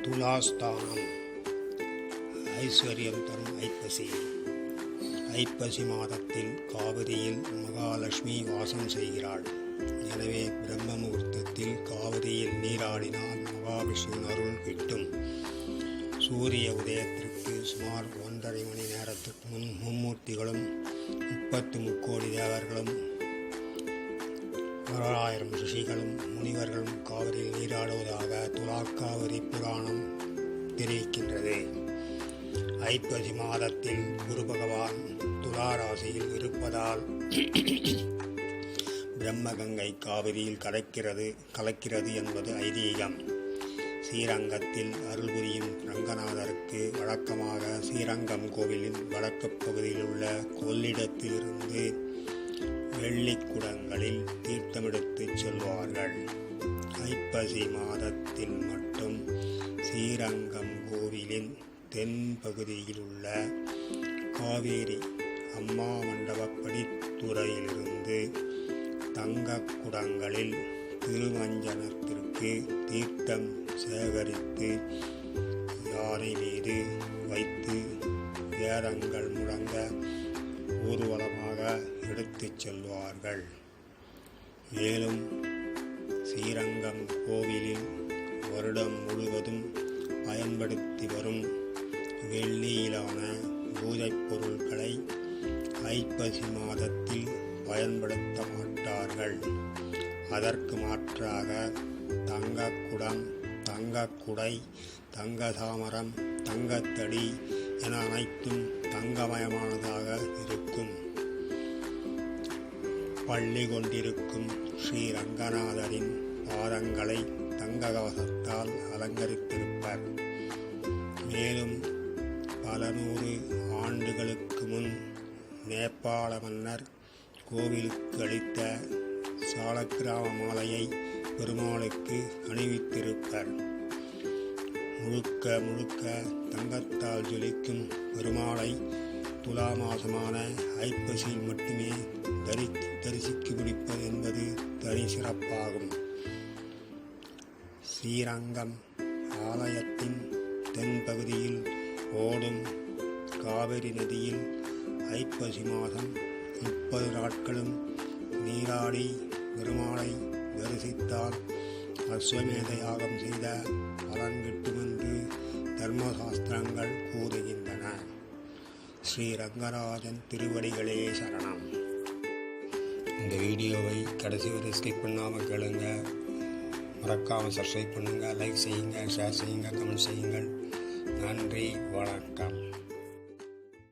துலாஸ்தானம் ஐஸ்வர்யம் தரும் ஐப்பசி. ஐப்பசி மாதத்தில் காவிரியில் மகாலட்சுமி வாசம் செய்கிறாள். எனவே பிரம்ம முகூர்த்தத்தில் காவிரியில் நீராடினால் மகாவிஷ்ணுவின் அருள் கிட்டும். சூரிய உதயத்திற்கு சுமார் 1.5 மணி நேரத்திற்கு முன் மும்மூர்த்திகளும் 33 கோடி தேவர்களும் 1000 ரிஷிகளும் முனிவர்களும் காவிரியில் நீராடுவதாக துலாக்காவிரி புராணம் தெரிவிக்கின்றது. ஐப்பசி மாதத்தில் குரு பகவான் துலா ராசியில் இருப்பதால் பிரம்மகங்கை காவிரியில் கலக்கிறது என்பது ஐதீகம். ஸ்ரீரங்கத்தில் அருள் புரியும் ரங்கநாதருக்கு வழக்கமாக ஸ்ரீரங்கம் கோவிலின் வடக்கு பகுதியில் உள்ள கொள்ளிடத்திலிருந்து வெள்ளிக்குடங்களில் தீர்த்தமெடுத்துச் செல்வார்கள். ஐப்பசி மாதத்தில் மட்டும் ஸ்ரீரங்கம் கோவிலின் தென் பகுதியில் உள்ள காவேரி அம்மா மண்டபப்படித்துறையிலிருந்து தங்கக் குடங்களில் திருமஞ்சனத்திற்கு தீர்த்தம் சேகரித்து யானை மீது வைத்து வேதங்கள் முழங்க ஊர்வலமாக எடுத்துச் செல்வார்கள். மேலும் ஸ்ரீரங்கம் கோவிலில் வருடம் முழுவதும் பயன்படுத்தி வரும் வெள்ளியிலான பூஜைப் பொருட்களை ஐப்பசி மாதத்தில் பயன்படுத்த மாட்டார்கள். அதற்கு மாற்றாக தங்கக்குடம், தங்கக்குடை, தங்க சாமரம், தங்கத்தடி என அனைத்தும் தங்கமயமானதாக இருக்கும். பள்ளி கொண்டிருக்கும் ஸ்ரீ ரங்கநாதரின் பாதங்களை தங்க கவசத்தால் அலங்கரித்திருப்பர். மேலும் பல 100 ஆண்டுகளுக்கு முன் நேபாள மன்னர் கோவிலுக்கு அளித்த சாலக்கிராம மாலையை பெருமாளுக்கு அணிவித்திருப்பர். முழுக்க தங்கத்தால் ஜொலிக்கும் பெருமாளை துலா மாதமான ஐப்பசியில் மட்டுமே தரிசிக்க பிடிப்பது என்பது தனி சிறப்பாகும். ஸ்ரீரங்கம் ஆலயத்தின் தென் பகுதியில் ஓடும் காவிரி நதியில் ஐப்பசி மாதம் 30 நாட்களும் நீராடி பெருமாளை தரிசித்தால் அஸ்வமேத யாகம் செய்த பலன் கிட்டும் என்று தர்மசாஸ்திரங்கள் கூறுகின்றன. ஸ்ரீ ரங்கராஜன் திருவடிகளே சரணம். இந்த வீடியோவை கடைசி வரை ஸ்கிப் பண்ணாமல் கேளுங்க. மறக்காமல் சப்ஸ்கிரைப் பண்ணுங்கள், லைக் செய்யுங்க, ஷேர் செய்யுங்க, கமெண்ட் செய்யுங்கள். நன்றி, வணக்கம்.